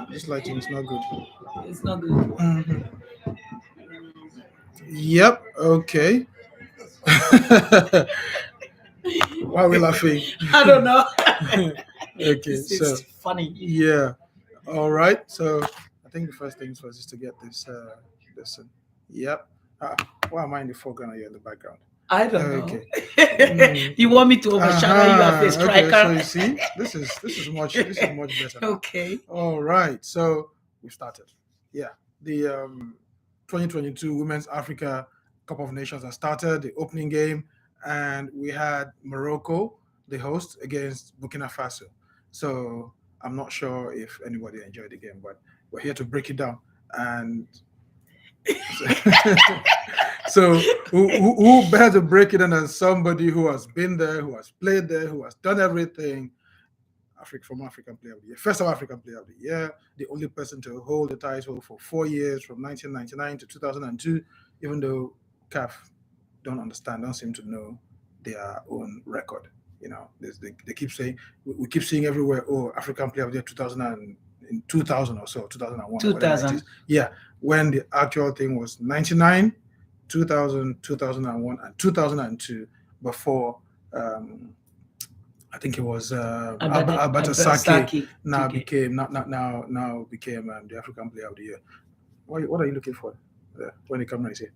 This lighting is not good. It's not good. Yep. Okay. Why are we laughing? I don't know. Okay. This So is funny. yeah. All right. So I think the first things first is to get this. Yep. Ah, why am I in the foreground and you're in the background? I don't know. Okay. Mm, You want me to overshadow you as a okay. So striker? you see, this is much better now. Okay. All right. So we started. Yeah. The 2022 Women's Africa Cup of Nations has started. The opening game, and we had Morocco, the host, against Burkina Faso. So I'm not sure if anybody enjoyed the game, but we're here to break it down. And so who better to break it down than somebody who has been there, who has played there, who has done everything? African Player of the Year, first of African Player of the Year, the only person to hold the title for 4 years from 1999 to 2002, even though CAF don't seem to know their own record. They keep saying, we keep seeing everywhere, oh, African Player of the Year 2000 or so, 2001 or whatever it 2000. is. Yeah, when the actual thing was 99, 2000, 2001, and 2002 before. I think it was Albert Saki now Okay. became now became the African Player of the Year. What are you looking for when the camera is here?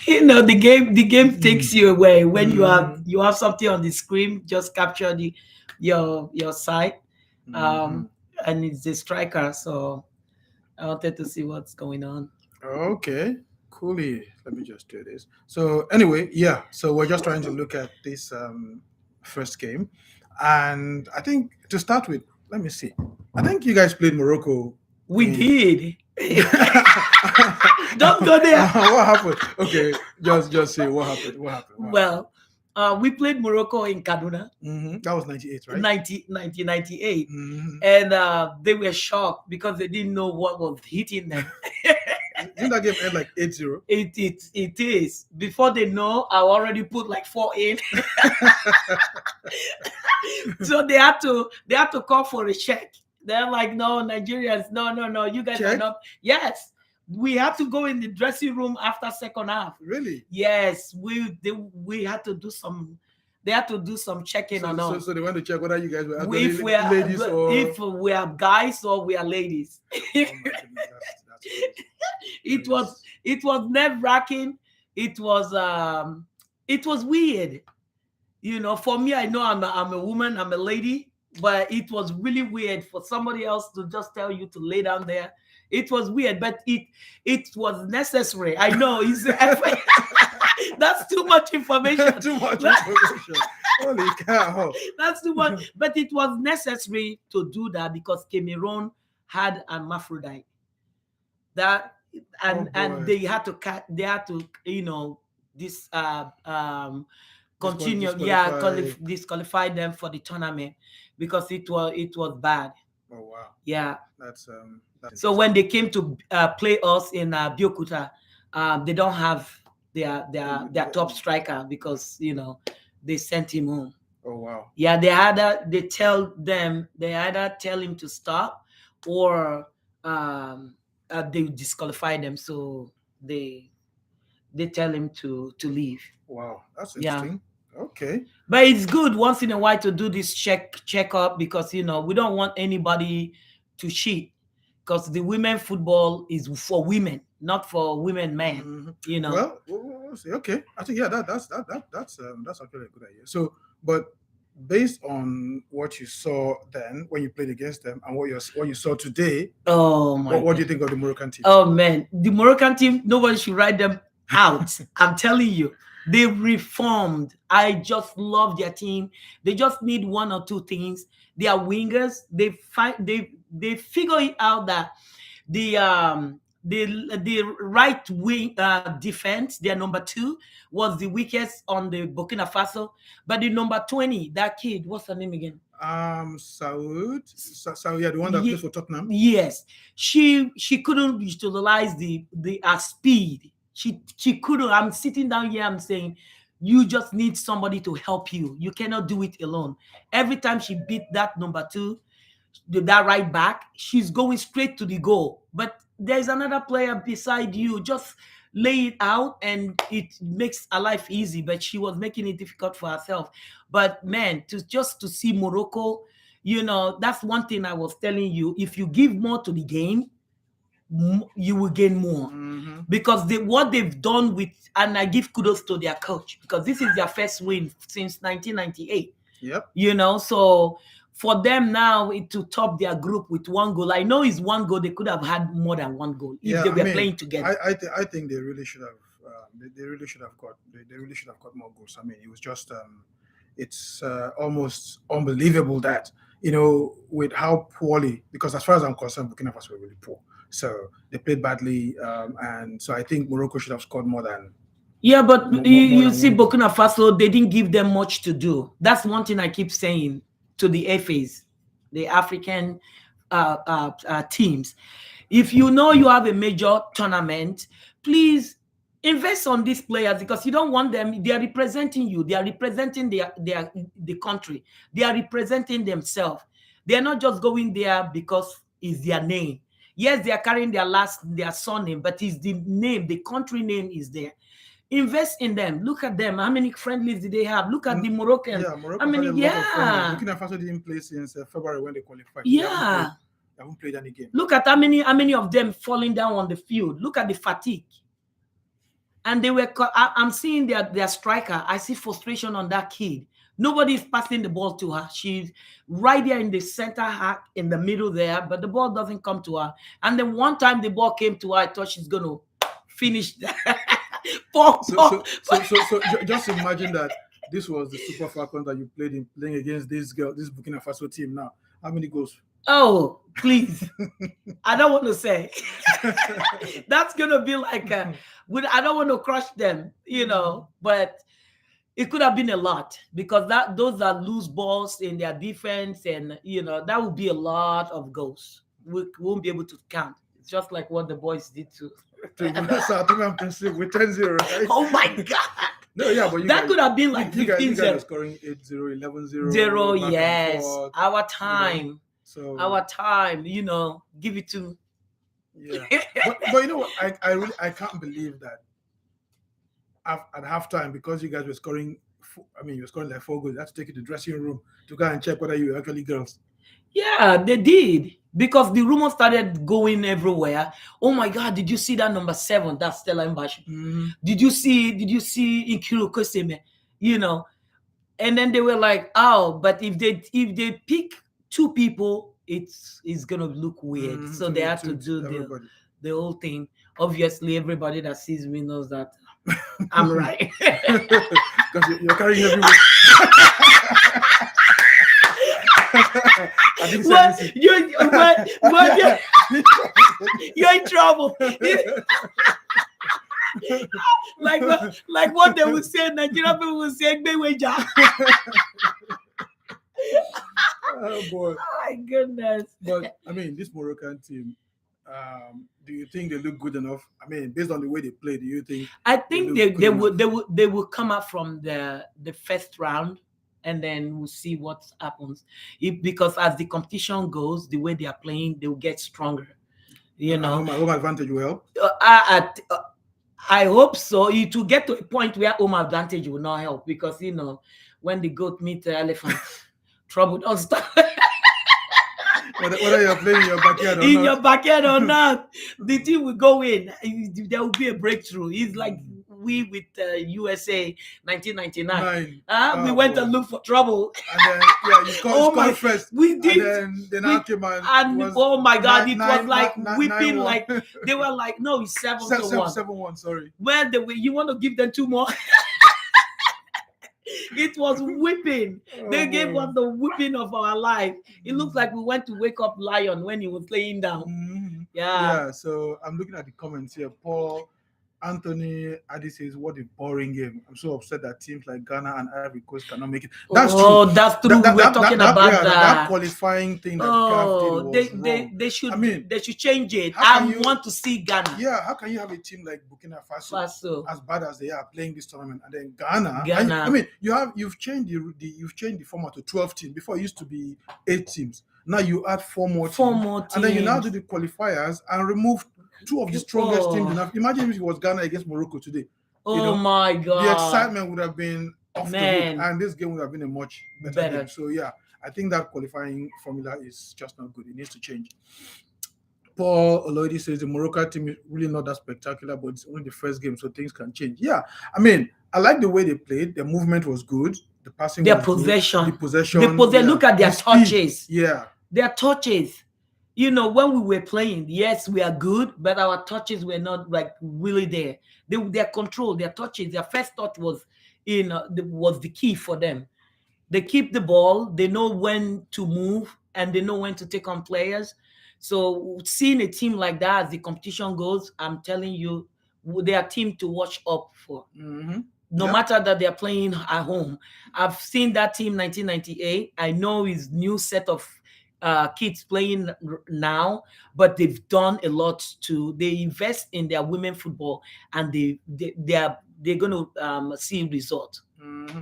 The game takes you away when you have something on the screen. Just capture your side, Mhm. and it's the striker. So I wanted to see what's going on. Okay, coolly. Let me just do this. So anyway, yeah. So we're just trying to look at this first game, and I think to start with, let me see. I think you guys played Morocco. We in- did. Don't go there. What happened? Okay, just say what happened. What happened? Well, we played Morocco in Kaduna, That was 98, right? 1998, Mhm. and they were shocked because they didn't know what was hitting them. Didn't that game end like 8-0? It is. Before they know, I already put like 4 in. So they had to call for a check. They're like, no, Nigerians, no, you guys are Check? not. Yes, we had to go in the dressing room after second half. Really? Yes, we had to do some. They had to do some checking on us. So they want to check whether you guys were actually If we are ladies or. if we are guys or we are ladies. Oh my goodness, that's crazy. It was nerve-wracking. It was weird. For me, I know I'm a woman, I'm a lady, but it was really weird for somebody else to just tell you to lay down there. It was weird, but it was necessary. I know it's that's too much information. Too much information. Holy cow. That's too much. But it was necessary to do that because Cameroon had an hermaphrodite. That and boy. they had to this continue disqualify them for the tournament because it was bad. Oh wow. Yeah. That's So when they came to play us in Biokuta, they don't have their top striker because they sent him home. Oh wow. Yeah, they either tell him to stop or they disqualify them, so they tell him to leave. Wow, that's interesting. Yeah. Okay. But it's good once in a while to do this check up because we don't want anybody to cheat because the women football is for women, not for women men. Well, we'll see. Okay, I think that's actually a good idea. So, but based on what you saw then when you played against them and what you saw today, what do you think of the Moroccan team? Oh man, the Moroccan team, nobody should write them out. I'm telling you, they reformed. I just love their team. They just need one or two things. They are wingers. They figure it out that the right wing defense, their number 2, was the weakest on the Burkina Faso. But the number 20, that kid, what's her name again? Saud, yeah, the one that plays for Tottenham. Yes, she couldn't utilize the speed. She couldn't. I'm sitting down here. I'm saying, you just need somebody to help you. You cannot do it alone. Every time she beat that number 2, that right back, she's going straight to the goal. But there's another player beside you. Just lay it out and it makes her life easy. But she was making it difficult for herself. But man, to see Morocco, that's one thing I was telling you. If you give more to the game, you will gain more. Because what they've done with, and I give kudos to their coach, because this is their first win since 1998. Yep. So for them now to top their group with one goal, I know it's one goal. They could have had more than one goal if they were playing together. I think they really should have. They really should have got. They really should have got more goals. I mean, it was just. It's almost unbelievable that with how poorly. Because as far as I'm concerned, Burkina Faso were really poor. So they played badly, and so I think Morocco should have scored more than. Yeah, but you see, Burkina Faso, they didn't give them much to do. That's one thing I keep saying to the FAs, the African teams. If you know you have a major tournament, please invest on these players, because you don't want them. They are representing you. They are representing the country. They are representing themselves. They are not just going there because it's their name. Yes, they are carrying their surname, but it's the name, the country name is there. Invest in them. Look at them. How many friendlies did they have? Look at the Moroccans. Yeah, Morocco had a lot of friendlies. Burkina Faso didn't play since February when they qualified. Yeah. They haven't played any game. Look at how many of them falling down on the field. Look at the fatigue. And they were. I'm seeing their striker. I see frustration on that kid. Nobody is passing the ball to her. She's right there in the center half, in the middle there, but the ball doesn't come to her. And then one time the ball came to her, I thought she's going to finish that. So just imagine that this was the Super Falcons that you playing against this Burkina Faso team now. How many goals? Oh, please. I don't want to say. That's going to be like, I don't want to crush them, but it could have been a lot, because those are loose balls in their defense, and that would be a lot of goals. We won't be able to count. It's just like what the boys did to South African with 10-0, right? Oh my God. No, yeah, but that could have been like 15-0. You guys are scoring 8-0, 11-0. 0, yes. Our time. So our time, give it to. Yeah. but you know what? I can't believe that at halftime, because you guys were scoring, you're scoring like 4 goals. You have to take you to the dressing room to go and check whether you were actually girls. Yeah, they did, because the rumor started going everywhere. Oh my God, did you see that number 7? That's Stella Mbashi. Mm-hmm. Did you see Ikiru Koseme? And then they were like, oh, but if they pick 2 people, it's gonna look weird. Mm-hmm. So they have to do the whole thing. Obviously, everybody that sees me knows that I'm right. Because you're carrying everyone. You're in trouble. like what they would say, Nigerian people would say, oh boy. Oh my goodness. But this Moroccan team, do you think they look good enough? Based on the way they play, do you think? I think they will come up from the first round, and then we'll see what happens. Because as the competition goes, the way they are playing, they will get stronger. Home advantage will help. I hope so. It will get to a point where home advantage will not help, because when the goat meet the elephant, trouble don't stop. Whether you're playing in your backyard or not. In your backyard or not, the team will go in. There will be a breakthrough. It's like we with USA 1999. We went and looked for trouble. And then, you scored first. We did. And then they came and oh my God, it was like whipping. Like they were like, no, it's 7-1. 7-1. Sorry. Where you want to give them 2 more? It was whipping. They gave us the whipping of our life. It looks like we went to wake up Lion when he was laying down. Mm-hmm. Yeah. So I'm looking at the comments here. Paul Anthony Adi says, "What a boring game. I'm so upset that teams like Ghana and Ivory Coast cannot make it." That's true. Oh, that's true. We were talking about That that. qualifying thing that CAF did Oh, was wrong. they should I mean, they should change it. how can I you? want to see Ghana. Yeah, how can you have a team like Burkina Faso, Faso, as bad as they are playing this tournament, and then Ghana? Ghana. I mean, you've changed you've changed the format to 12 teams. Before it used to be 8 teams. Now you add four more teams, and then you now do the qualifiers and remove two of the strongest teams in Africa. Imagine if it was Ghana against Morocco today. Oh my God! The excitement would have been off the Man. hook, and this game would have been a much better game. So yeah, I think that qualifying formula is just not good. It needs to change. Paul Oloidi says the Morocco team is really not that spectacular, but it's only the first game, so things can change. Yeah, I mean, I like the way they played. Their movement was good. The passing Their was possession. good. The possession. Look at their touches. Yeah. Their touches. You know, when we were playing, yes, we are good, but our touches were not like really there. Their control, their touches, their first touch was was the key for them. They keep the ball. They know when to move and they know when to take on players. So seeing a team like that as the competition goes, I'm telling you, they are a team to watch up for. Mm-hmm. No matter that they're playing at home. I've seen that team 1998. I know his new set of kids playing now, but they've done a lot they invest in their women football, and they're going to see results. Mm-hmm.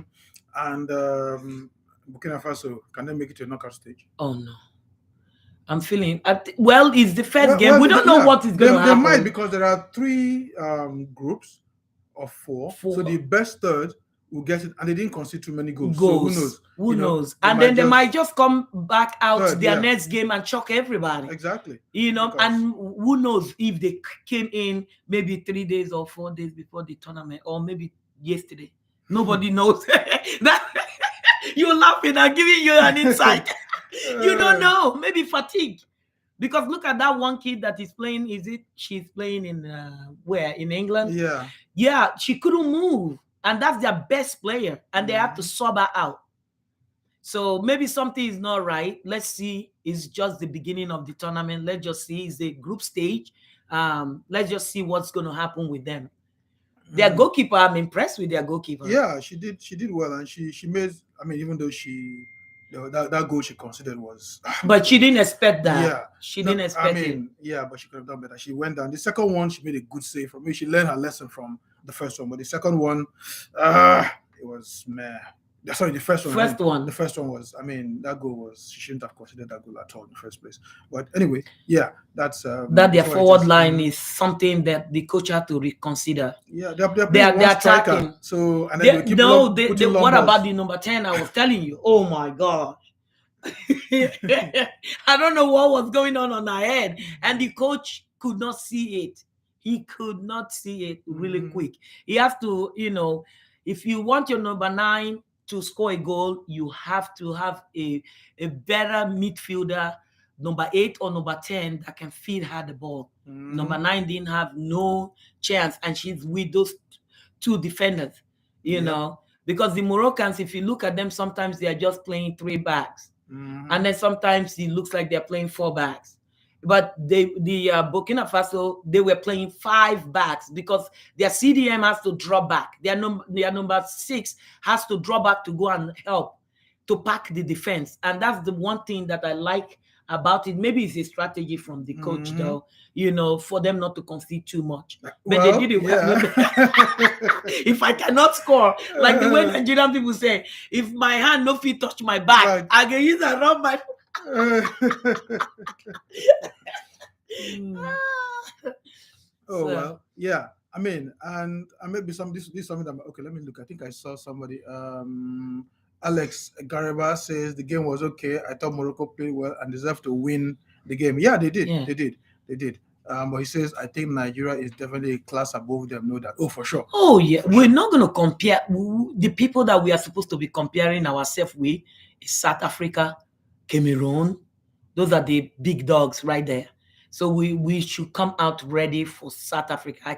And Burkina Faso, can they make it to a knockout stage? Oh no. I'm feeling well. It's the first game. We don't know what is going to happen. They might, because there are 3 groups of 4. So the best third will get it, and they didn't concede too many goals. So who knows? Who knows? And then they might just come back out their next game and shock everybody. Exactly. And who knows if they came in maybe 3 days or 4 days before the tournament, or maybe yesterday. Nobody knows. You're laughing. I'm giving you an insight. You don't know. Maybe fatigue. Because look at that one kid that is playing. She's playing in where? In England? Yeah. Yeah, she couldn't move. And that's their best player. And they have to sub her out. So maybe something is not right. Let's see. It's just the beginning of the tournament. Let's just see. It's the group stage. Let's just see what's going to happen with them. Their goalkeeper, I'm impressed with their goalkeeper. Yeah, she did well. And she made, I mean, even though that goal she considered was... But she didn't expect that. Yeah. She didn't expect it. Yeah, but she could have done better. She went down. The second one, she made a good save from me. She learned her lesson from the first one. But the second one, it was meh. Sorry, the first one. The first one was, I mean, that goal was, she shouldn't have considered that goal at all in the first place. But anyway, yeah, that's... that their forward line is something that the coach had to reconsider. Yeah, they're attacking. So, and then what about the number 10 I was telling you? Oh my God. I don't know what was going on her head. And the coach could not see it. He could not see it really quick. He has to, if you want your number 9 to score a goal, you have to have a better midfielder, number 8 or number 10, that can feed her the ball. Number 9 didn't have no chance, and she's with those 2 defenders, you know, because the Moroccans, if you look at them, sometimes they are just playing 3 backs, and then sometimes it looks like they're playing 4 backs. But the Burkina Faso, they were playing 5 backs because their CDM has to drop back. Their number 6 has to drop back to go and help to pack the defense. And that's the one thing that I like about it. Maybe it's a strategy from the coach, though, for them not to concede too much. But they did it. Yeah. If I cannot score, like the way Nigerian people say, if my hand no fit touch my back, I can use and rub my... Well, yeah. I mean, and maybe this is something that, okay, let me look. I think I saw somebody. Alex Gareba says the game was okay. I thought Morocco played well and deserved to win the game. Yeah, they did. Yeah. They did. But he says, I think Nigeria is definitely a class above them. Know that. Oh, for sure. Oh, yeah. We're not going to compare. The people that we are supposed to be comparing ourselves with is South Africa, Cameroon. Those are the big dogs right there. So we should come out ready for South Africa.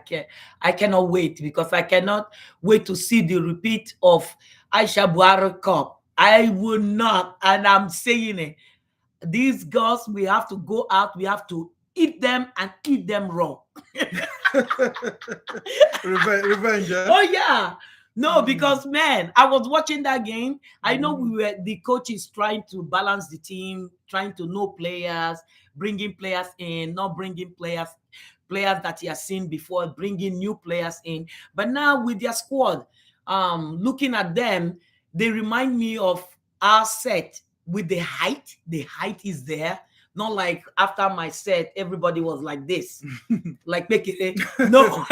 I cannot wait, because I cannot wait to see the repeat of Aisha Buhari Cup. I will not, and I'm saying it. These girls, we have to go out. We have to eat them and eat them raw. Revenge, eh? Oh yeah. No, because man, I was watching that game. I know the coach is trying to balance the team, trying to know players, bringing players in, not bringing players that he has seen before, bringing new players in. But now with their squad, looking at them, they remind me of our set with the height. The height is there. Not like after my set, everybody was like this, like make it. No,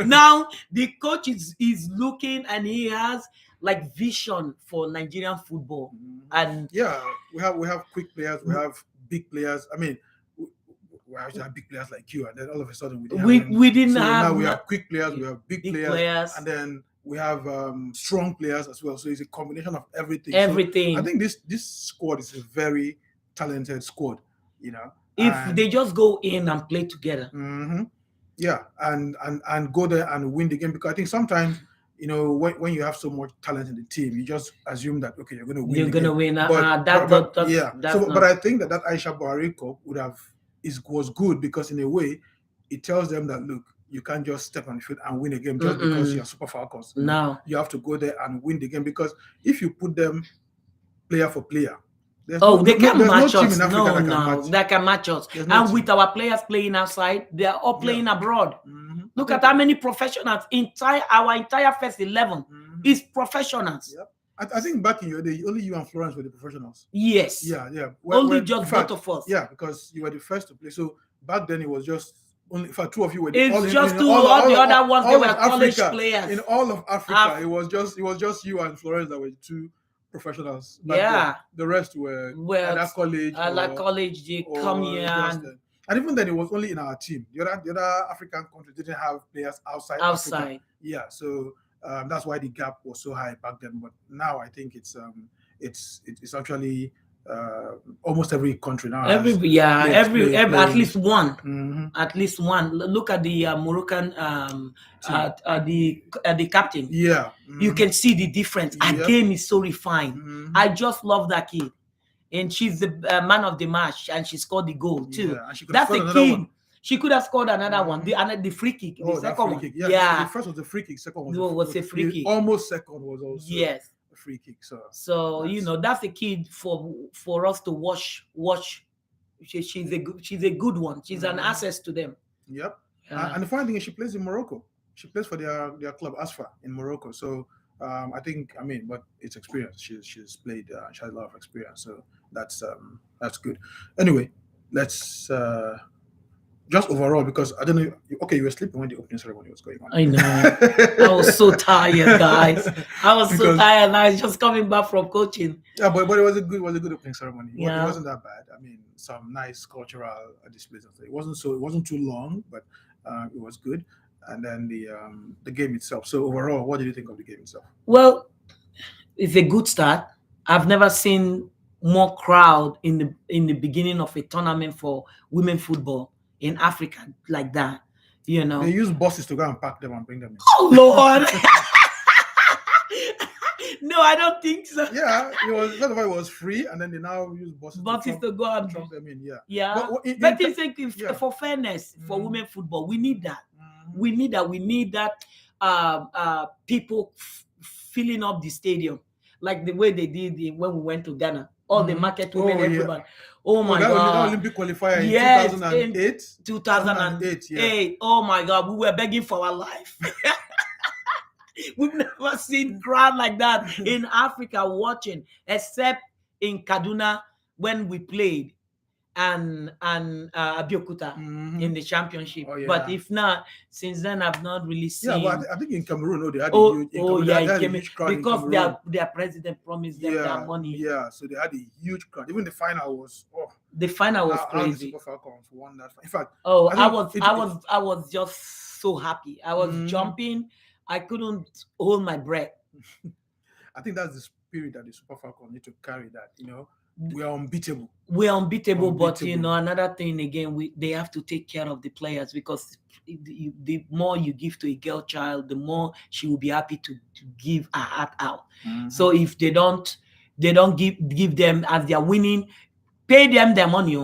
now the coach is looking and he has like vision for Nigerian football. And yeah, we have quick players, we have big players. I mean, we actually have big players like you, and then all of a sudden we didn't so have. now we have quick players, we have big players, and then we have strong players as well. So it's a combination of everything. Everything. So I think this squad is a very talented squad. You know, if they just go in and play together. Yeah, and go there and win the game, because I think sometimes, you know, when you have so much talent in the team, you just assume that okay, you're going to win. You're going to win. But I think that Aisha Buhari Cup was good, because in a way, it tells them that look, you can't just step on the field and win a game just because you're Super Falcons. No, you have to go there and win the game, because if you put them player for player, they can match us. That can match us. And with our players playing outside, they are all playing abroad. Look at how many professionals. Our entire first 11 is professionals. Yep. I think back in your day, only you and Florence were the professionals. Yes. Yeah. Only just both of us. Yeah, because you were the first to play. So back then it was just only for two of you were. It's just two. All the other ones, they were college players. In all of Africa, it was just you and Florence that were two professionals. Yeah, the rest were at that college. College, they come here. And even then, it was only in our team. The other African countries didn't have players outside. Africa. Yeah, so that's why the gap was so high back then. But now I think it's actually almost every country now. At least one. At least one. Look at the Moroccan the captain. Yeah. You can see the difference. Her game is so refined. I just love that kid. And she's the man of the match, and she scored the goal too. That's the kid. She could have scored another one. The free kick. The second one. Yeah. The first was the free kick. Second was a free kick. Almost second was also a free kick. So you know, that's a kid for us to watch. She's a good one. She's an asset to them. Yep. And the funny thing is, she plays in Morocco. She plays for their club Asfa in Morocco. So but it's experience. She's played. She has a lot of experience. So that's good. Anyway, let's just overall, because I don't know. Okay, you were sleeping when the opening ceremony was going on. I know. I was so tired, guys. I was so tired. I was just coming back from coaching. Yeah, but it was a good opening ceremony. Yeah. It wasn't that bad. I mean, some nice cultural displays. It wasn't too long, but it was good. And then the game itself. So overall, what did you think of the game itself? Well, it's a good start. I've never seen more crowd in the beginning of a tournament for women football in Africa like that. You know, they use buses to go and pack them and bring them in. Oh Lord. No, I don't think so. Yeah, it was free, and then they now use buses to go and drop them in. Yeah. But it's for fairness for women football. We need that. We need that. We need that. People filling up the stadium like the way they did when we went to Ghana. All the market women, everybody. Oh my God! Olympic qualifier in 2008. 2008. Yeah. Oh my God! We were begging for our life. We've never seen crowd like that in Africa watching, except in Kaduna when we played and Abeokuta in the championship. Oh, yeah. But if not, since then I've not really seen. Yeah, but I think in Cameroon, they had a huge crowd because their president promised them that money. Yeah, so they had a huge crowd. Even the final was crazy. Super Falcons won that. In fact, I was just so happy. I was jumping. I couldn't hold my breath. I think that's the spirit that the Super Falcons need to carry. That we are unbeatable. We're unbeatable, but another thing again, they have to take care of the players, because the more you give to a girl child, the more she will be happy to give her heart out. So if they don't give them as they are winning, pay them their money.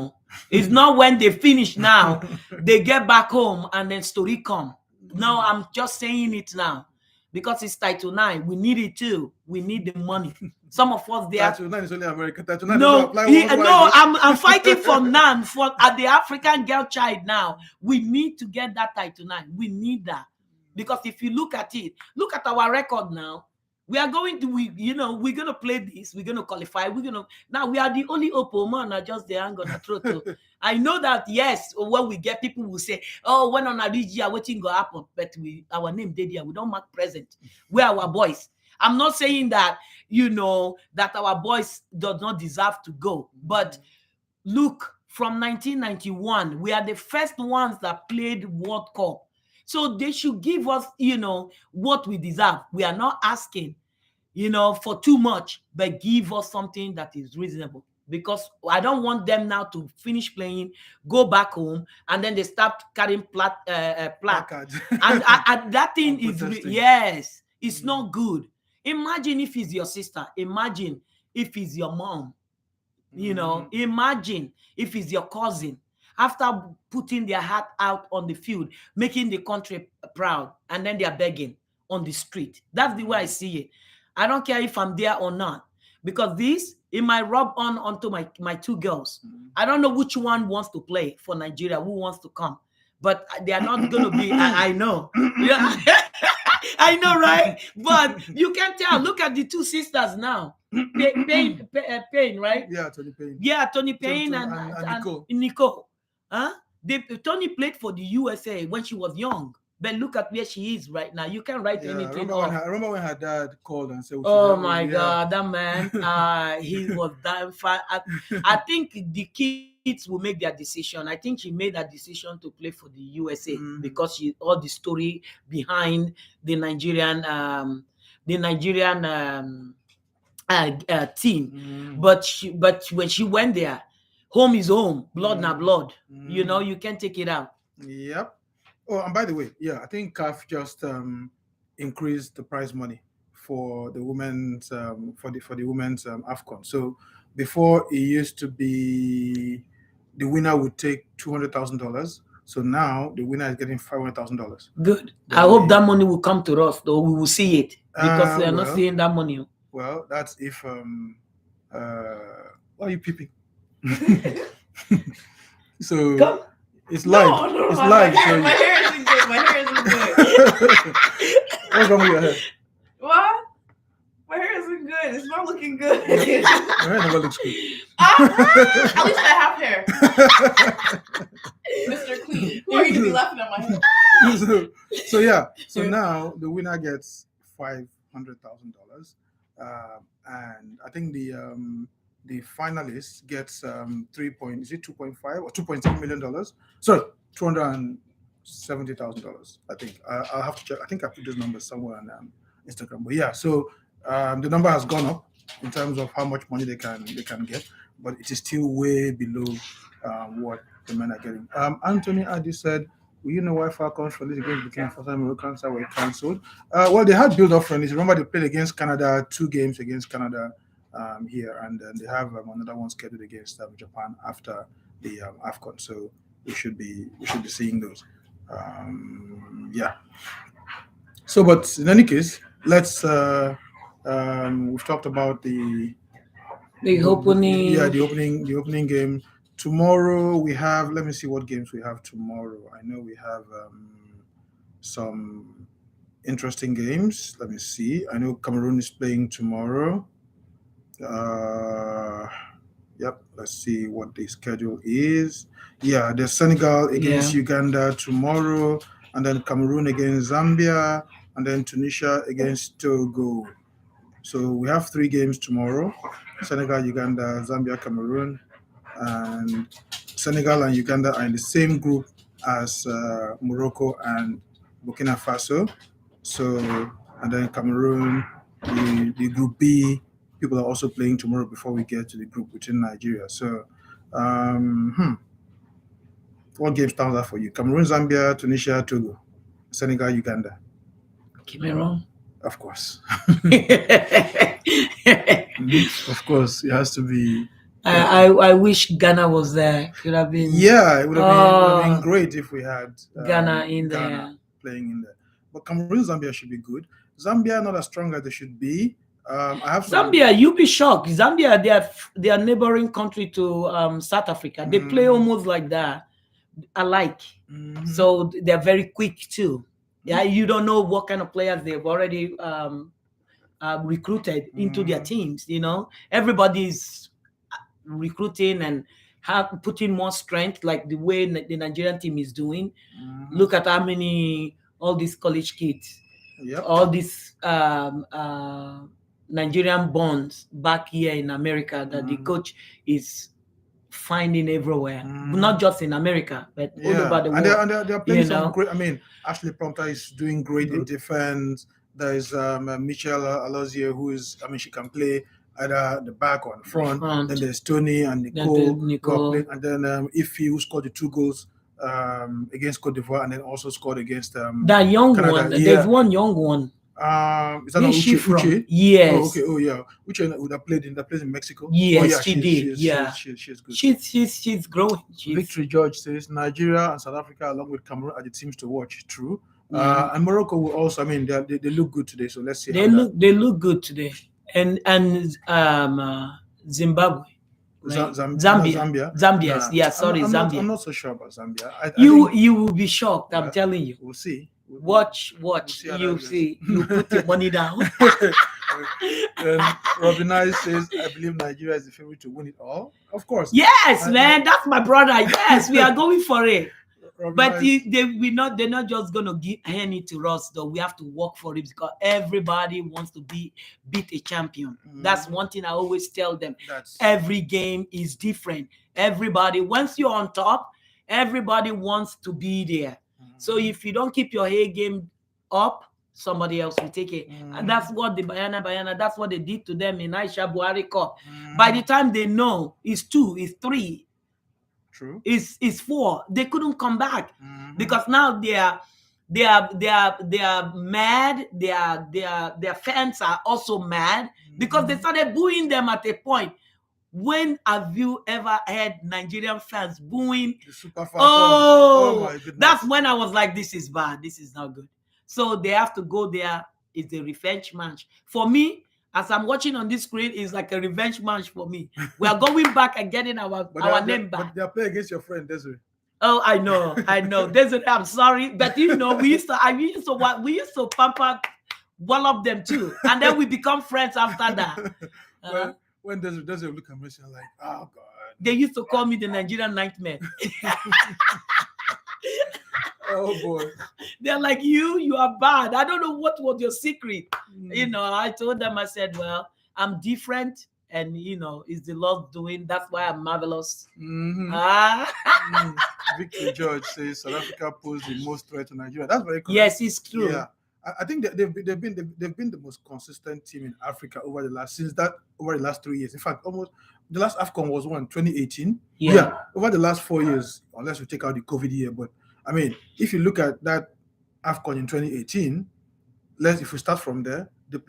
It's not when they finish now, they get back home and then story come. No, I'm just saying it now because it's Title 9. We need it too. We need the money. Some of us there. Title 9 is only America. Title 9 No, apply worldwide. no, I'm fighting for NAN for at the African girl child now. We need to get that Title 9. We need that. Because if you look at it, look at our record now. We are going to, we're going to play this. We're going to qualify. Now we are the only Oppo man are just there and gonna throw to. I know that, yes, when we get people will say, oh, when on a year, waiting go happen. But our name did here. We don't mark present. We're our boys. I'm not saying that, that our boys does not deserve to go. But look, from 1991, we are the first ones that played World Cup. So they should give us, what we deserve. We are not asking, for too much, but give us something that is reasonable. Because I don't want them now to finish playing, go back home, and then they start carrying plaque. And that thing is, yes, it's not good. Imagine if it's your sister. Imagine if it's your mom. Imagine if it's your cousin. After putting their heart out on the field, making the country proud, and then they are begging on the street. That's the way I see it. I don't care if I'm there or not, because it might rub onto my two girls. I don't know which one wants to play for Nigeria, who wants to come, but they are not going to be. I know. Yeah. I know, right? But you can tell. Look at the two sisters now. Payne, right? Yeah, Tony Payne. Yeah, Tony Payne and Nicole. Huh? Tony played for the USA when she was young. But look at where she is right now. You can't write anything off. I remember when her dad called and said, "Oh my God, that man! He was damn fine." I think the kids will make their decision. I think she made that decision to play for the USA because all the story behind the Nigerian team. But when she went there, home is home, blood na blood. You can't take it out. Yep. Oh, and by the way, I think CAF just increased the prize money for the women's for the women's AFCON. So before it used to be the winner would take $200,000. So now the winner is getting $500,000. Good. I hope that money will come to us, though. We will see it because we are not seeing that money. Well, that's if why are you peeping? So come. It's live. No, it's live. My hair isn't good. My hair isn't good. What's wrong with your hair? What? My hair isn't good. It's not looking good. Your hair never looks good. At least I have hair. Mr. Clean. Who are you to be laughing at my hair? So now the winner gets $500,000. And I think the finalist gets 2.5 or $2.7 million? Sorry, $270,000. I think I'll have to check. I think I put those numbers somewhere on Instagram. But so the number has gone up in terms of how much money they can get, but it is still way below what the men are getting. Anthony Adi said, "Will you know why Falcons friendlies against Burkina Faso and Morocco were cancelled?" Well, they had build-up friendlies. Remember, they played against Canada, 2 games against Canada here, and then they have another one scheduled against Japan after the AFCON. So we should be seeing those. So, but in any case, let's. We've talked about the opening. The opening game. Tomorrow we have. Let me see what games we have tomorrow. I know we have some interesting games. Let me see. I know Cameroon is playing tomorrow. Let's see what the schedule is. There's Senegal against Uganda tomorrow, and then Cameroon against Zambia, and then Tunisia against Togo. So we have 3 games tomorrow: Senegal, Uganda, Zambia, Cameroon. And Senegal and Uganda are in the same group as Morocco and Burkina Faso. So, and then Cameroon, the Group B, people are also playing tomorrow before we get to the group within Nigeria. So, what game stands out for you? Cameroon, Zambia, Tunisia, Togo, Senegal, Uganda. Cameroon. Of course. Of course, it has to be I wish Ghana was there. Could have been Yeah, it would have been Oh. great if we had Ghana in Ghana there. playing in there. But Cameroon, Zambia should be good. Zambia not as strong as they should be. I have some. Zambia, you'll be shocked. Zambia, they are neighboring country to South Africa. They play almost like that, alike. So they're very quick too. Yeah, you don't know what kind of players they've already recruited into their teams. You know, everybody's recruiting and putting more strength, like the way the Nigerian team is doing. Look at how many all these college kids, all these Nigerian bonds back here in America that the coach is finding everywhere, not just in America, but all over the world. And they're playing some great. I mean, Ashley Prompter is doing great in defense. There is Michelle Alozie, who is, I mean, she can play either the back or the front. Then there's Tony and Nicole. And then Ife, who scored the 2 goals against Cote d'Ivoire, and then also scored against that young Canada. One. There's one young one. Is that not Uche? Yes. Oh, okay. Oh, yeah. Uche would have played in Mexico. Yes, oh, yeah, she did. She's good. She's growing. Victory George says Nigeria and South Africa, along with Cameroon, are the teams to watch. True. And Morocco will also. I mean, they look good today. So let's see. They look good today. And Zimbabwe. Right? Zambia. Yeah, sorry, Zambia. I'm not so sure about Zambia. You will be shocked. I'm telling you. We'll see. Watch. You'll see. You put your money down. Robin Ice says, I believe Nigeria is the favorite to win it all. Of course. Yes, man. That's my brother. Yes, we are going for it. But they're not just gonna hand it to us, though. We have to work for it because everybody wants to beat a champion. That's one thing I always tell them. Every game is different. Everybody, once you're on top, everybody wants to be there. So if you don't keep your A game up, somebody else will take it. And that's what the Bayana, that's what they did to them in Aisha Buhari Cup. By the time they know it's 2, it's 3. True. It's 4. They couldn't come back because now they are mad. Their fans are also mad because they started booing them at a point. When have you ever had Nigerian fans booing? Oh my goodness. That's when I was like, this is bad. This is not good. So they have to go there. It's a revenge match. For me, as I'm watching on this screen, it's like a revenge match for me. We are going back and getting our name back. But they're playing against your friend Desiree. Oh, I know. Desiree, I'm sorry, but we used to pamper one of them too, and then we become friends after that. When Desiree look at me, I'm like, oh God. They used to call me the Nigerian nightmare. Oh boy. They're like, you are bad. I don't know what was your secret. I told them, I said, well, I'm different, and it's the Lord doing. That's why I'm marvelous. Victor George says South Africa posed the most threat to Nigeria. That's very correct. Yes, it's true. Yeah. I think that they've been the most consistent team in Africa over the last 3 years. In fact, almost the last AFCON was 2018. Yeah. Over the last 4 years, unless we take out the COVID year. But I mean, if you look at that AFCON in 2018, if we start from there, they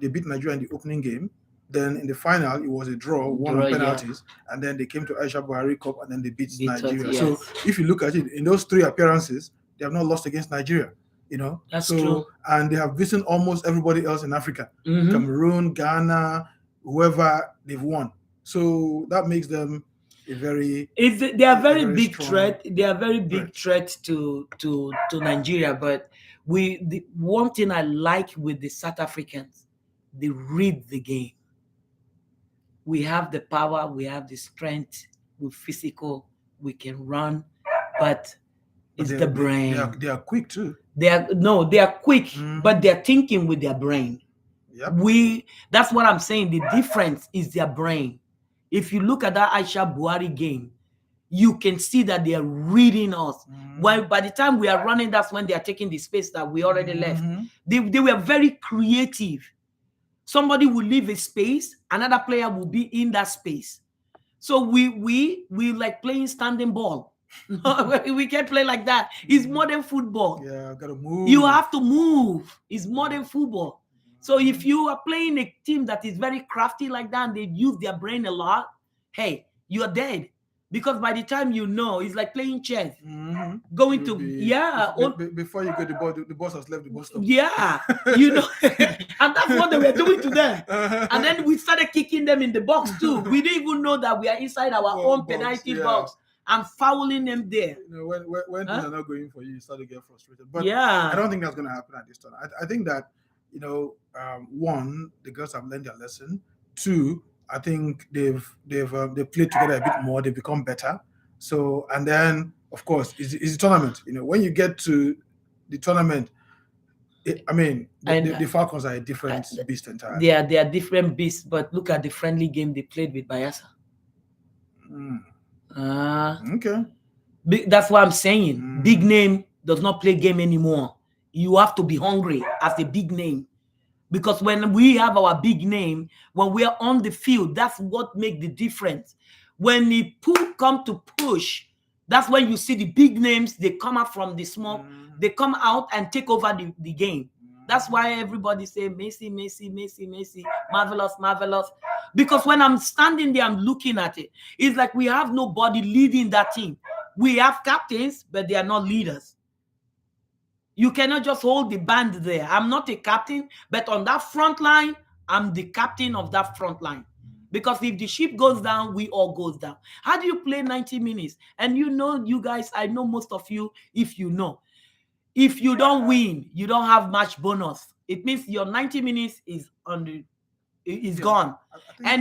beat Nigeria in the opening game. Then in the final, it was a draw, one on penalties, and then they came to Aisha Buhari Cup, and then they beat Nigeria. Yes. So if you look at it, in those 3 appearances, they have not lost against Nigeria. That's true. And they have beaten almost everybody else in Africa, Cameroon, Ghana, whoever they've won. So that makes them they are very big threat. They are very big threat to Nigeria. But the one thing I like with the South Africans, they read the game. We have the power, we have the strength, we're physical, we can run, but it's the brain. They are quick too. They are quick, but they're thinking with their brain. Yep. That's what I'm saying. The difference is their brain. If you look at that Aisha Buhari game, you can see that they are reading us. While by the time we are running, that's when they are taking the space that we already left. They were very creative. Somebody will leave a space, another player will be in that space. So we like playing standing ball. We can't play like that. It's modern football. Yeah, gotta move. You have to move. It's modern football. So if you are playing a team that is very crafty like that and they use their brain a lot, hey, you're dead. Because by the time you know, it's like playing chess. Mhm. Going You'll to, be yeah, before you get the ball, the boss has left the bus stop. yeah, and that's what they were doing to them. And then we started kicking them in the box too. We didn't even know that we are inside our own penalty box and fouling them there. When things are not going for you, you start to get frustrated. But Yeah, I don't think that's going to happen at this time. I think that, one, the girls have learned their lesson. Two, I think they've played together a bit more. They've become better. So, and then of course, it's a tournament. When you get to the tournament, the Falcons are a different beast entirely. they are different beasts. But look at the friendly game they played with Bayelsa. Okay. That's what I'm saying. Big name does not play game anymore. You have to be hungry as a big name. Because when we have our big name, when we are on the field, that's what makes the difference. When the come to push, that's when you see the big names, they come out from the small, they come out and take over the game. That's why everybody say Messi, Messi, Messi, Messi, marvelous, marvelous. Because when I'm standing there, I'm looking at it. It's like we have nobody leading that team. We have captains, but they are not leaders. You cannot just hold the band there. I'm not a captain, but on that front line, I'm the captain of that front line. Because if the ship goes down, we all goes down. How do you play 90 minutes? And you guys, I know most of you, if you don't win, you don't have match bonus. It means your 90 minutes is gone. I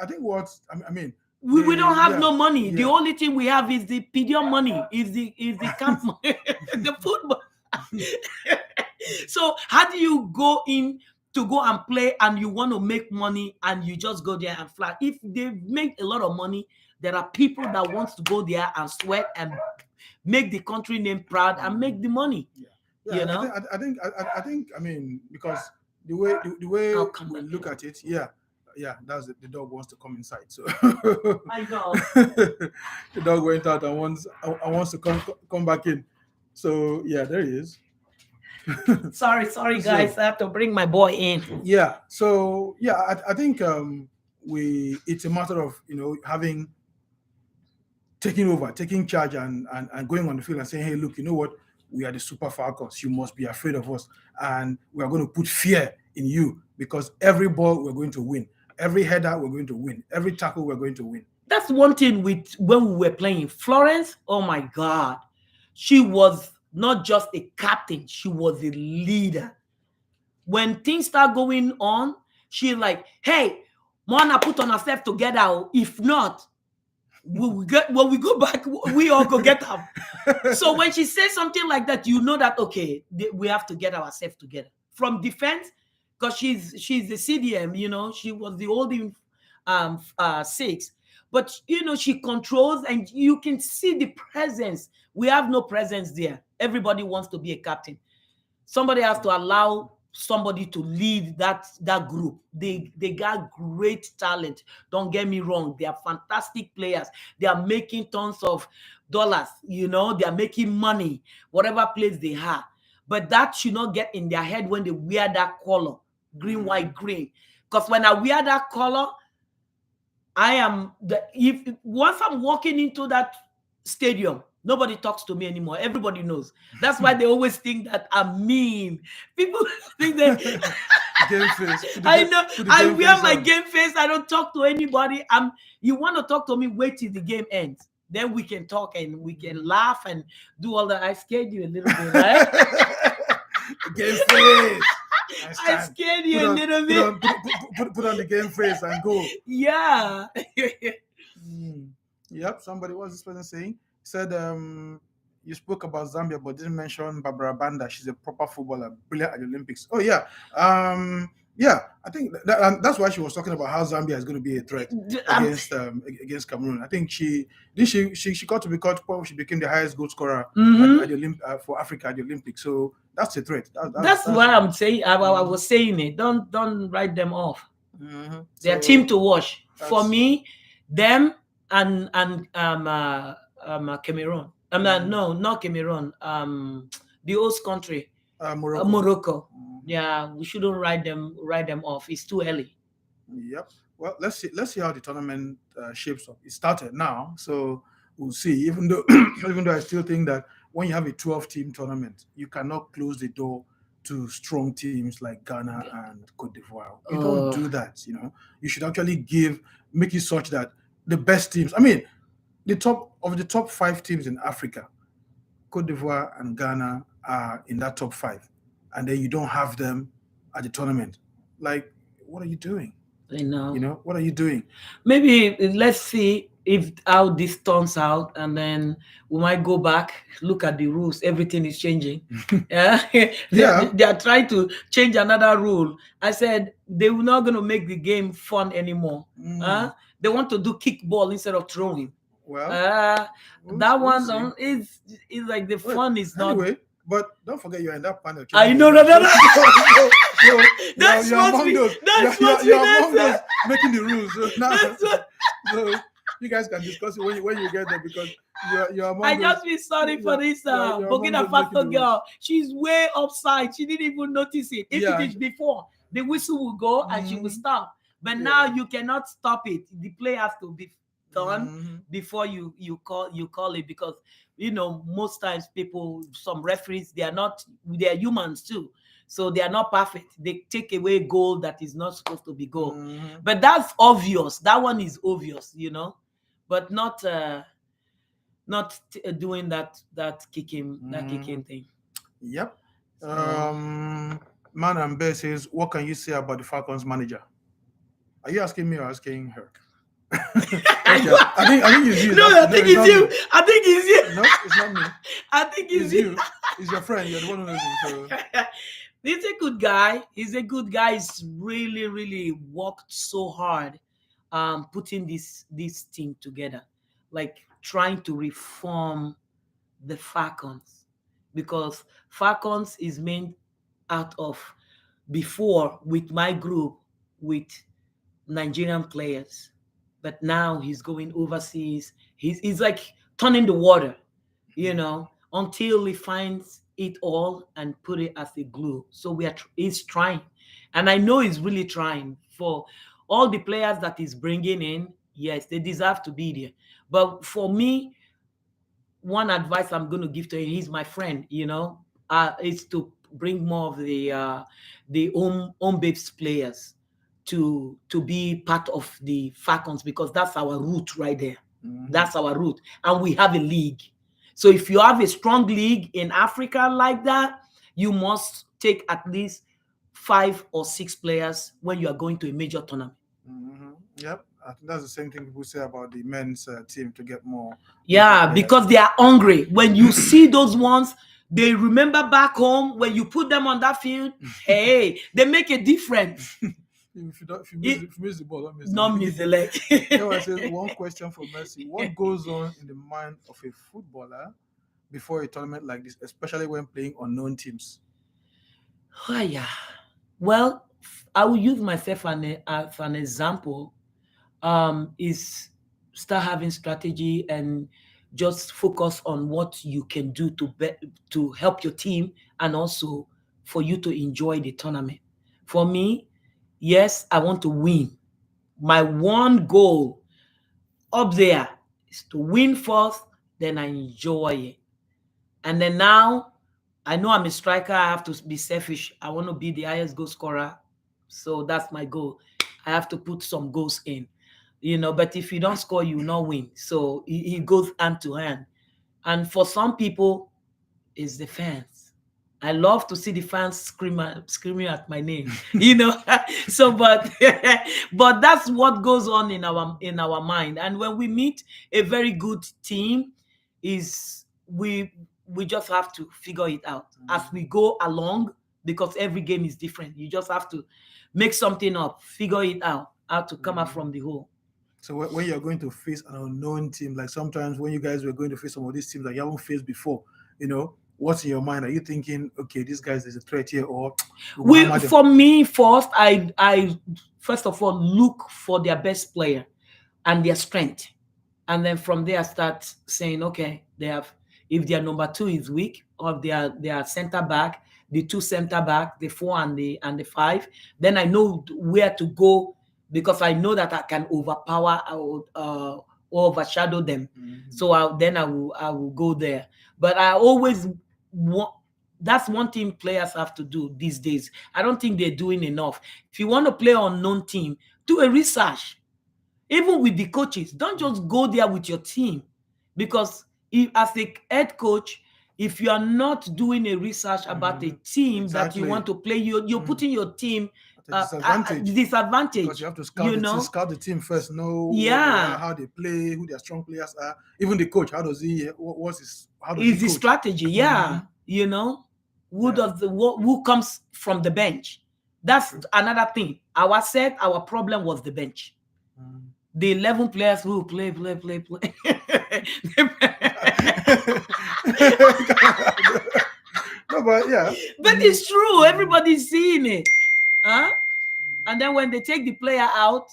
think what I mean. We don't have no money. The only thing we have is the PDO money, is the camp money, the football. So how do you go in to go and play and you want to make money and you just go there and fly? If they make a lot of money, there are people that wants to go there and sweat and make the country name proud and make the money. I think because the way we look at it, that's the dog wants to come inside. So I know. The dog went out and wants to come back in. So there he is. Sorry, guys. I have to bring my boy in. Yeah. So I think it's a matter of taking charge and going on the field and saying, hey, look, you know what? We are the Super Falcons. You must be afraid of us, and we are going to put fear in you because every ball we're going to win, every header we're going to win, every tackle we're going to win. That's one thing when we were playing. Florence, oh my God, she was not just a captain, she was a leader. When things start going on, she's like, hey, Mona, put on herself together. If not, when we go back, we all go get up. So when she says something like that, you know that, okay, we have to get ourselves together. From defense, because she's the CDM, she was the holding 6. But, she controls and you can see the presence. We have no presence there. Everybody wants to be a captain. Somebody has to allow somebody to lead that group. They got great talent. Don't get me wrong. They are fantastic players. They are making tons of dollars. They are making money, whatever place they have. But that should not get in their head when they wear that color, green, white, green. Because when I wear that color, once I'm walking into that stadium, nobody talks to me anymore. Everybody knows. That's why they always think that I'm mean. People think that game face. I know. I wear my game face. I don't talk to anybody. You want to talk to me? Wait till the game ends. Then we can talk and we can laugh and do all that. I scared you a little bit, right? Game face. I scared you a little bit. Put on the game face and go. Yeah. Yep. Somebody, what was this person saying? Said you spoke about Zambia but didn't mention Barbara Banda. She's a proper footballer, brilliant at the Olympics. Oh yeah. I think that's why she was talking about how Zambia is going to be a threat against Cameroon. I think she got to be caught when she became the highest goal scorer at the for Africa at the Olympics. So that's a threat. That's why I'm saying I was saying it. Don't write them off. They're team to watch. For me, them and Cameroon. No, not Cameroon. The host country, Morocco. Yeah, we shouldn't write them off. It's too early. Yep. Well, let's see how the tournament shapes up. It started now, so we'll see. Even though even though I still think that when you have a 12-team tournament, you cannot close the door to strong teams like Ghana and Cote d'Ivoire. You don't Uh, do that. You should actually make it such that the best teams. I mean, the top five teams in Africa, Cote d'Ivoire and Ghana are in that top five, and then you don't have them at the tournament. Like, what are you doing? I know. What are you doing? Maybe let's see if how this turns out, and then we might go back, look at the rules. Everything is changing. Yeah, Yeah. they are trying to change another rule. I said they were not going to make the game fun anymore. They want to do kickball instead of throwing. Well, That we'll one see. is like the Wait, fun is not. Anyway, but don't forget you're in that panel. I know, no. That's You're among those making the rules. So now, That's what- so you guys can discuss it when you get there, because you're among I those. just feel sorry for this you're among Burkina those making Faso the girl. She's way upside. She didn't even notice it. If Yeah. it is before, the whistle will go and she will stop. But now you cannot stop it. The play has to be done before you call it, because most times some referees, they are humans too. So they are not perfect. They take away goal that is not supposed to be goal. But that's obvious. That one is obvious, but not doing that kicking thing. Yep. Man and Bear says, what can you say about the Falcons manager? Are you asking me or asking her? Okay. I think it's you. No, I think it's you. Me. I think it's you. No, it's not me. I think It's you. It's your friend. You're the one who knows him. So. He's a good guy. He's a good guy. He's really, really worked so hard putting this team together, like trying to reform the Falcons, because Falcons is made out of, before, with my group, with Nigerian players, but now he's going overseas. He's like turning the water, until he finds it all and put it as a glue. So he's trying, and I know he's really trying. For all the players that he's bringing in, yes, they deserve to be there. But for me, one advice I'm going to give to him, he's my friend, is to bring more of the home based players to be part of the Falcons, because that's our root right there. That's our root, and we have a league. So if you have a strong league in Africa like that, you must take at least 5 or 6 players when you are going to a major tournament. Yep, I think that's the same thing people say about the men's team, to get more. Yeah, because they are hungry. When you see those ones, they remember back home when you put them on that field. Hey, they make a difference. If you miss the ball, don't miss the leg. I said, one question for Mercy: what goes on in the mind of a footballer before a tournament like this, especially when playing unknown teams? Oh, yeah. Well, I will use myself as an example. Is start having strategy and just focus on what you can do to help your team, and also for you to enjoy the tournament. For me, yes, I want to win. My one goal up there is to win first, then I enjoy it. And then now, I know I'm a striker. I have to be selfish. I want to be the highest goal scorer. So that's my goal. I have to put some goals in. But if you don't score, you will not win. So it goes hand to hand. And for some people, it's the fans. I love to see the fans screaming at my name, So, but that's what goes on in our mind. And when we meet a very good team, is we just have to figure it out as we go along, because every game is different. You just have to make something up, figure it out, how to come out from the hole. So when you're going to face an unknown team, like sometimes when you guys were going to face some of these teams that you haven't faced before, what's in your mind? Are you thinking, okay, these guys, there's a threat here, or for me, first, I first of all look for their best player and their strength, and then from there I start saying, okay, if their number 2 is weak, or if their center back, the 2 center back, the 4 and the 5, then I know where to go because I know that I can overpower or overshadow them. Mhm. So I will go there. But I always want. That's one thing players have to do these days. I don't think they're doing enough. If you want to play on unknown team, do a research. Even with the coaches, don't just go there with your team, because if, as a head coach, if you are not doing a research about a team that you Exactly. want to play, you're putting your team At a disadvantage. disadvantage. Because you have to scout the team first, know what they Yeah. are, how they play, who their strong players are. Even the coach, how does he? What's his? How does Is he the coach? strategy? Yeah, you know, who does the who comes from the bench? That's another thing. Our problem was the bench. The 11 players who play. No, but yeah. But it's true. Everybody's seeing it. Huh? And then when they take the player out,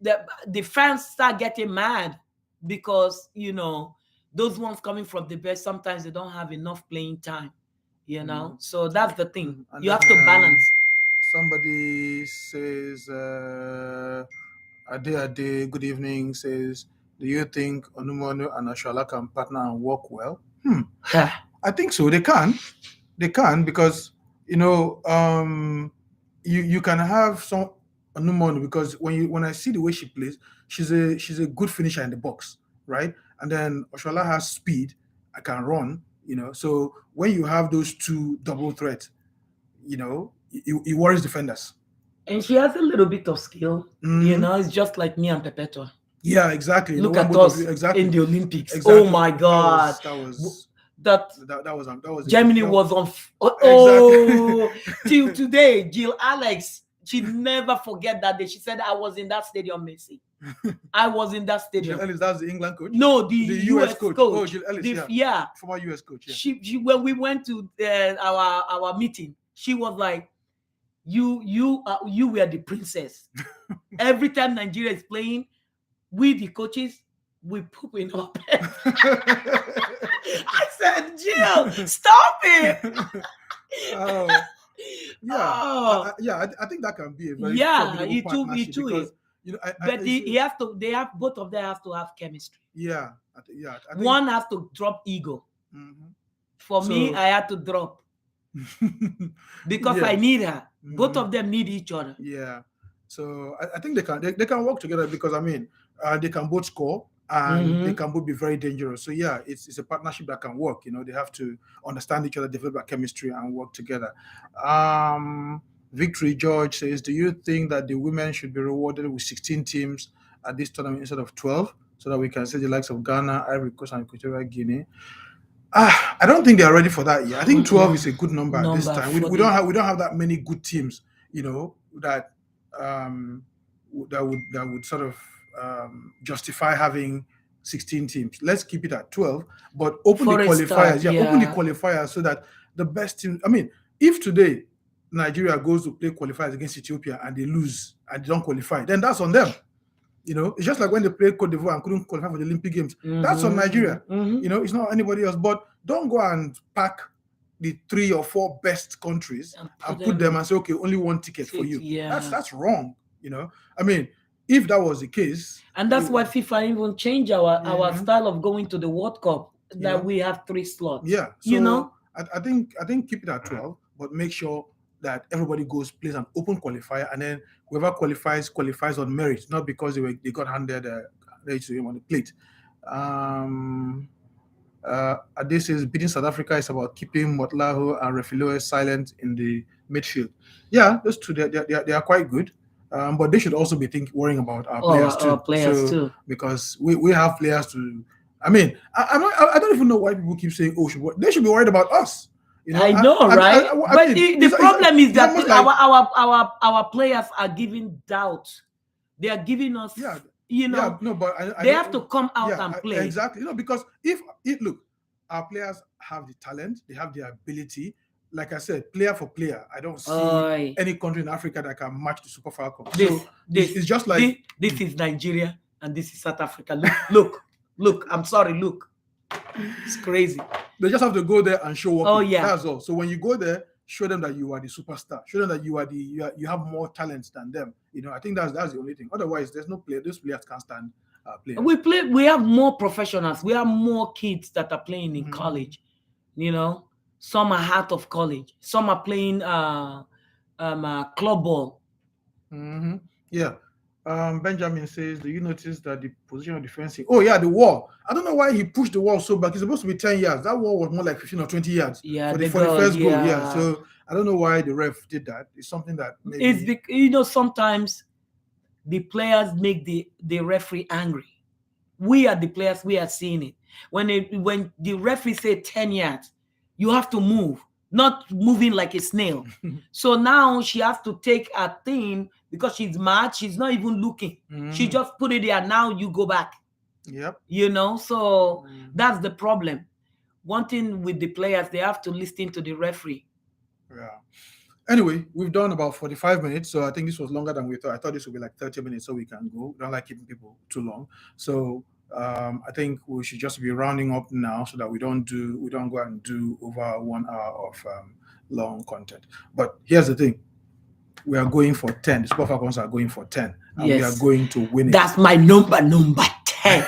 the fans start getting mad, because, you know, those ones coming from the bench, sometimes they don't have enough playing time, you know. So that's the thing. And You then, have to balance. Somebody says, Ade, good evening, says, do you think Onumonu and Ashala can partner and work well? I think so. They can, because, you know, you can have some Onumonu, because when I see the way she plays, she's a good finisher in the box, right? And then Oshola has speed, I can run, you know. So when you have those two double threats, you know, it worries defenders. And she has a little bit of skill, you know. It's just like me and Perpetua. Yeah, exactly. Look The one at both us of you, exactly. in the Olympics. Exactly. Oh my God. That was Germany was on. Till today, Jill Alex, she never forget that day. She said, I was in that stadium, Messi. I was in that stadium. Jill Ellis, that's the England coach? No, the US coach. Oh, Jill Ellis, yeah. Former US coach. Yeah. She when we went to our meeting, she was like, you were the princess. Every time Nigeria is playing, we the coaches, we poop in our pants. I said, Jill, stop it. I think that can be a very formidable partnership, because, you know, but both of them have to have chemistry. Yeah, I think one has to drop ego. For me, I had to drop because I need her. Both of them need each other. Yeah, so I think they can work together, because I mean, they can both score, and they can both be very dangerous. So yeah, it's a partnership that can work. You know, they have to understand each other, develop that chemistry, and work together. Victory George says, do you think that the women should be rewarded with 16 teams at this tournament instead of 12, so that we can see the likes of Ghana, Ivory Coast, and Equatorial Guinea? I don't think they are ready for that yet. I think 12 is a good number at this time. We don't have that many good teams, you know, that would sort of justify having 16 teams. Let's keep it at 12, but open the qualifiers. Open the qualifiers, so that the best team. I mean, if today Nigeria goes to play qualifiers against Ethiopia and they lose and they don't qualify, then that's on them. You know, it's just like when they played Cote d'Ivoire and couldn't qualify for the Olympic Games. That's on Nigeria. You know, it's not anybody else. But don't go and pack the 3 or 4 best countries and put them and say, okay, only one ticket for you. Yeah. That's wrong. You know, I mean, if that was the case, and that's why FIFA even changed our style of going to the World Cup, that we have 3 slots. Yeah, so you know, I think keep it at 12, but make sure that everybody plays an open qualifier, and then whoever qualifies on merit, not because they got handed ready to him on the plate. Ade says beating South Africa is about keeping Motlahu and Refiloe silent in the midfield. Yeah, those two they are quite good, but they should also be worrying about our players too. Because we have players to. I mean, I don't even know why people keep saying, "Oh, they should be worried about us." You know, I know, right? But the problem is that our players are giving doubt. They are giving us, you know. Yeah, no, but they have to come out and play. Exactly. You know, because look, our players have the talent, they have the ability. Like I said, player for player, I don't see any country in Africa that can match the Super Falcons. It's just like this is Nigeria and this is South Africa. Look. I'm sorry. Look, it's crazy. They just have to go there and show up. That's all. So when you go there, show them that you are the superstar. Show them that you have more talents than them. I think that's the only thing. Otherwise, there's no play. Those players can't stand players. We have more professionals. We have more kids that are playing in college. Some are out of college. Some are playing club ball. Yeah. Benjamin says, do you notice that the position of the fencing? Oh yeah, the wall. I don't know why he pushed the wall so back. It's supposed to be 10 yards. That wall was more like 15 or 20 yards for the first goal. Yeah. So I don't know why the ref did that. It's something that maybe it's sometimes the players make the referee angry. We are the players. We are seeing it. When the referee say 10 yards, you have to move, not moving like a snail. So now she has to take a thing because she's mad. She's not even looking. She just put it there. Now you go back. Yep. So that's the problem. One thing with the players, they have to listen to the referee. Yeah. Anyway, we've done about 45 minutes, so I think this was longer than we thought. I thought this would be like 30 minutes, so we can go. We don't like keeping people too long. So I think we should just be rounding up now so that we don't go and do over 1 hour of long content. But here's the thing. We are going for 10. The Super Falcons are going for 10. And we are going to win it. That's my number 10.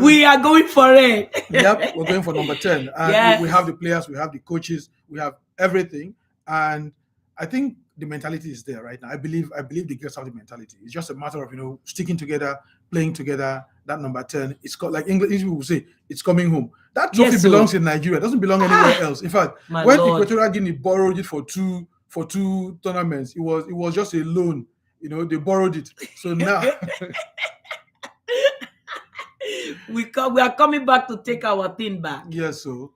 We are going for it. Yep, we're going for number 10. And we have the players, we have the coaches, we have everything. And I think the mentality is there right now. I believe the girls have the mentality. It's just a matter of, sticking together, playing together. That number 10, it's called, like English people will say, it's coming home. That trophy belongs in Nigeria. It doesn't belong anywhere else. In fact, when Equatorial Guinea borrowed it for two tournaments, it was just a loan. They borrowed it. So now we are coming back to take our thing back. Yes, so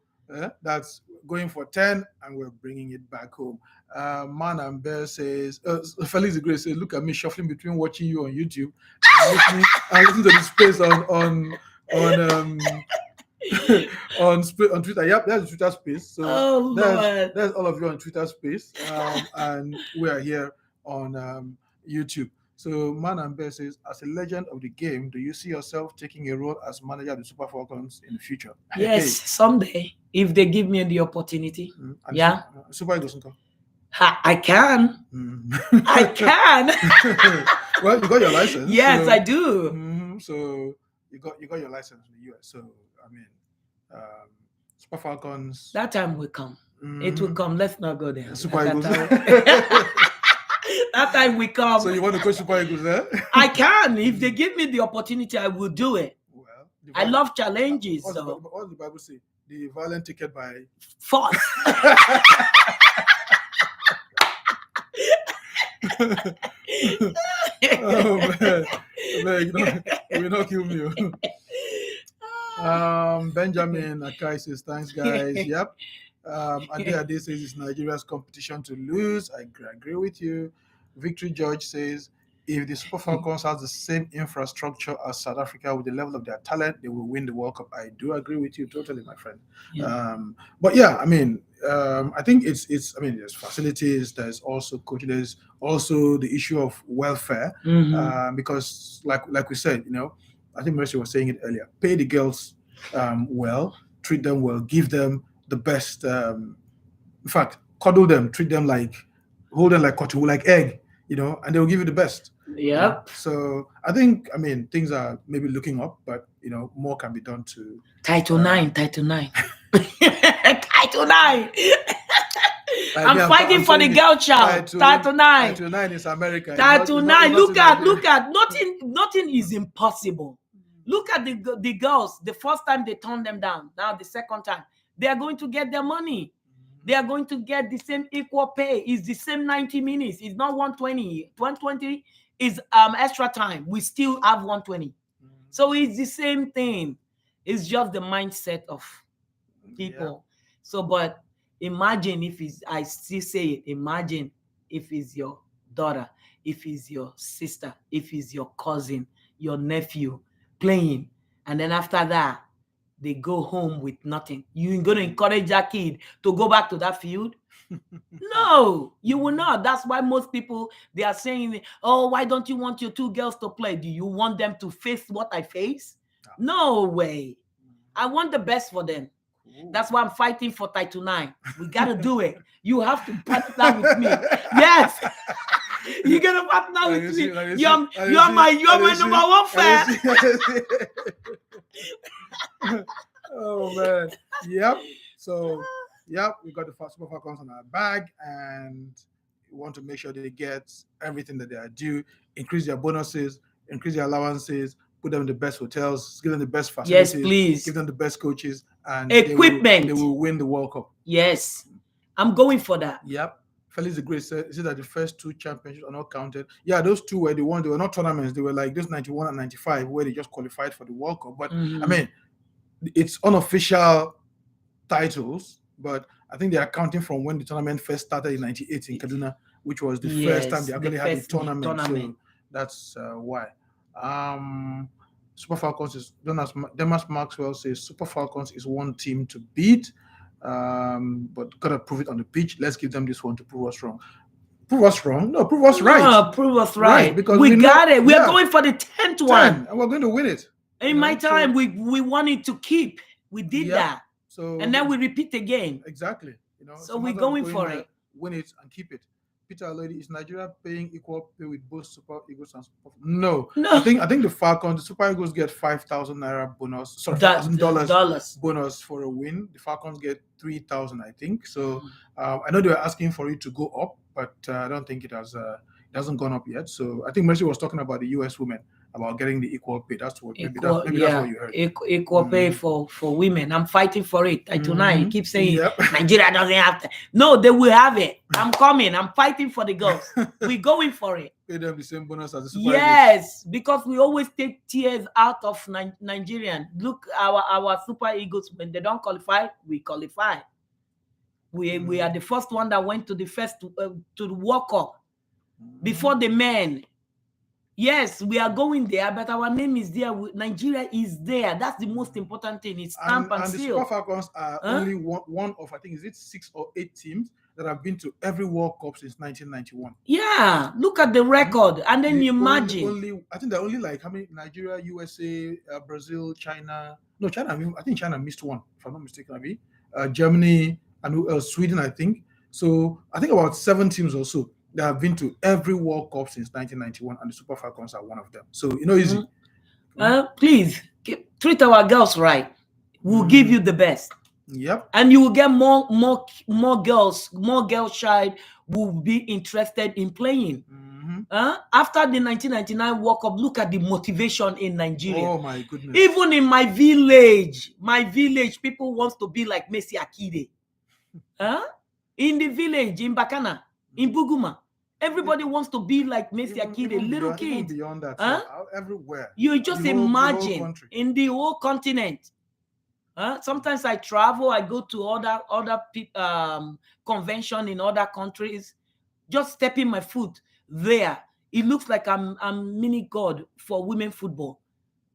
that's going for 10, and we're bringing it back home. Man and Bear says, Felix the Great says, look at me shuffling between watching you on YouTube and listening to the space on on Twitter. Yep, there's the Twitter space. So there's all of you on Twitter space, and we are here on YouTube. So Man and Bear says, as a legend of the game, do you see yourself taking a role as manager of the Super Falcons in the future? Yes, someday, if they give me the opportunity. Super Eagles. I can. I can. Well, you got your license. Yes, I do. So you got your license in the US. So I mean, Super Falcons. That time will come. It will come. Let's not go there. Super Eagles. That time we come. So you want to coach Super Eagles there? I can. If they give me the opportunity, I will do it. Well, I love challenges. What does the Bible say? The violent ticket by force. Oh man, you will not kill me. Benjamin Akai says, thanks guys. Yep. Ade says it's Nigeria's competition to lose. I agree with you. Victory George says, if the Super Falcons has the same infrastructure as South Africa with the level of their talent, they will win the World Cup. I do agree with you totally, my friend. Yeah. But yeah, I mean, I think it's there's facilities, there's also coaches, there's also the issue of welfare, because like we said, I think Mercy was saying it earlier, pay the girls well, treat them well, give them the best, in fact, cuddle them, treat them hold them like egg, and they'll give you the best. Yep. So I think, things are maybe looking up, but more can be done to Title 9. Title 9. I'm fighting for the girl child. Title 9. Title 9 is America. Title 9. Look at nothing is impossible. Look at the girls. The first time they turned them down. Now the second time they are going to get their money. They are going to get the same equal pay. It's the same 90 minutes. It's not 120. 120 is extra time. We still have 120. So it's the same thing. It's just the mindset of people. Yeah. So, but imagine I still say it, imagine if it's your daughter, if it's your sister, if it's your cousin, your nephew playing, and then after that, they go home with nothing. You're going to encourage that kid to go back to that field? No, you will not. That's why most people, they are saying, oh, why don't you want your two girls to play? Do you want them to face what I face? No way. I want the best for them. That's why I'm fighting for Title 9. We gotta do it. You have to partner with me. Yes. You're gonna partner with me. You're my number one fan. Oh man. Yep. So yep, we got the Super Falcons on our bag, and we want to make sure they get everything that they are due, increase their bonuses, increase their allowances, put them in the best hotels, give them the best facilities, yes, please. give them the best coaches, and equipment. They will win the World Cup. Yes, I'm going for that. Yep. Felix the Great said that the first 2 championships are not counted. Yeah, those 2 were the ones, they were not tournaments. They were like those 91 and 95 where they just qualified for the World Cup. But I mean, it's unofficial titles, but I think they are counting from when the tournament first started in 98 in Kaduna, which was the first time they actually had the tournament. So that's why. Super Falcons is done as Demas Maxwell says. Super Falcons is one team to beat, but gotta prove it on the pitch. Let's give them this one to prove us wrong. Prove us wrong? No, prove us right. No, prove us right. Because we got it. We are going for the 10th one, and we're going to win it. In my time, we wanted to keep. We did that. So and then we repeat again. Exactly. So we're going for it. Win it and keep it. Peter Lady, is Nigeria paying equal pay with both Super Eagles and Super? No. I think the Falcons, the Super Eagles get 5,000 naira bonus. Sorry, $5,000 bonus for a win. The Falcons get 3,000, I think. So I know they were asking for it to go up, but I don't think it hasn't gone up yet. So I think Mercy was talking about the US women, about getting the equal pay. That's what maybe that's what you heard. Equal pay for women. I'm fighting for it. Title 9. You keep saying Nigeria doesn't have to. No, they will have it. I'm coming. I'm fighting for the girls. We're going for it. Pay them the same bonus as the Super Eagles. Because we always take tears out of Nigerian. Look, our Super Eagles, when they don't qualify, we qualify. We are the first one that went to the World Cup before the men. Yes, we are going there, but our name is there. Nigeria is there. That's the most important thing. It's stamp and seal. And the Super Falcons are only one of, I think, is it 6 or 8 teams that have been to every World Cup since 1991. Yeah, look at the record. And then you imagine. I think they're only like how many? Nigeria, USA, Brazil, China. No, China. I think China missed one, if I'm not mistaken. Germany and Sweden, I think. So I think about 7 teams or so that have been to every World Cup since 1991, and the Super Falcons are one of them. So, easy. Please, treat our girls right. We'll give you the best. Yep. And you will get more girls, more girl child will be interested in playing. After the 1999 World Cup, look at the motivation in Nigeria. Oh my goodness. Even in my village, people want to be like Mercy Akide. In the village, in Bakana, in Buguma. Everybody wants to be like Mercy Akide, little kids. Beyond that, everywhere. You just imagine in the whole continent. Sometimes I travel, I go to other convention in other countries. Just stepping my foot there, it looks like I'm mini god for women football.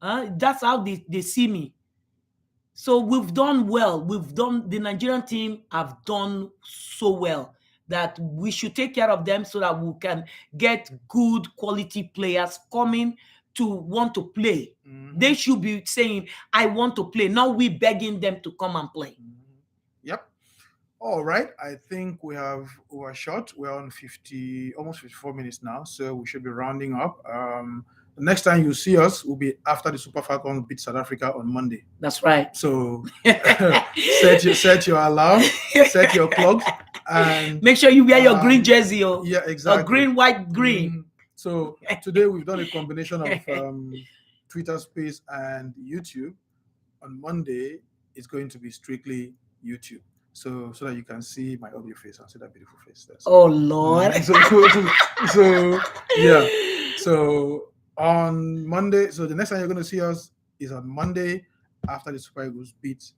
That's how they see me. So we've done well. The Nigerian team have done so well that we should take care of them so that we can get good quality players coming to want to play. They should be saying, I want to play, not we begging them to come and play. Yep. All right. I think we have overshot. We're on almost 54 minutes now, so we should be rounding up. The next time you see us will be after the Super Falcons beat South Africa on Monday. That's right. So set your alarm, set your clock, and make sure you wear your green jersey. Yeah, exactly. Or green, white, green. So today we've done a combination of Twitter Space and YouTube. On Monday, it's going to be strictly YouTube. So that you can see my ugly face and see that beautiful face there. So, oh Lord. So yeah. So on Monday, so the next time you're going to see us is on Monday after the Super Eagles beat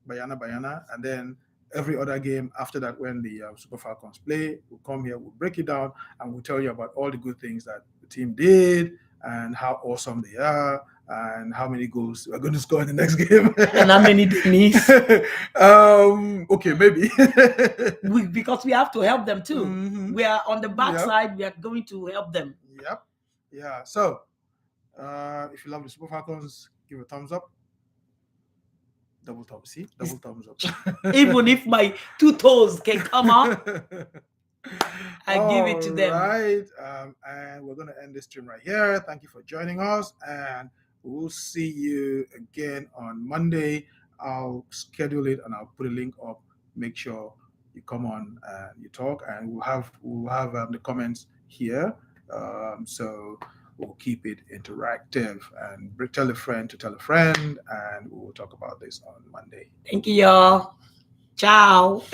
Bayana, and then every other game after that when the Super Falcons play, we'll come here, we'll break it down, and we'll tell you about all the good things that the team did and how awesome they are and how many goals we're going to score in the next game. And how many Denise? Okay, maybe. Because we have to help them too. We are on the backside. We are going to help them. Yep. Yeah. So, if you love the Super Falcons, give a thumbs up. Double thumb. See, double thumbs up. Even if my 2 toes can come up, I give it to All them. right. And we're going to end this stream right here. Thank you for joining us. And we'll see you again on Monday. I'll schedule it and I'll put a link up. Make sure you come on and you talk. And we'll have the comments here. So we'll keep it interactive and tell a friend to tell a friend. And we'll talk about this on Monday. Thank you, y'all. Ciao.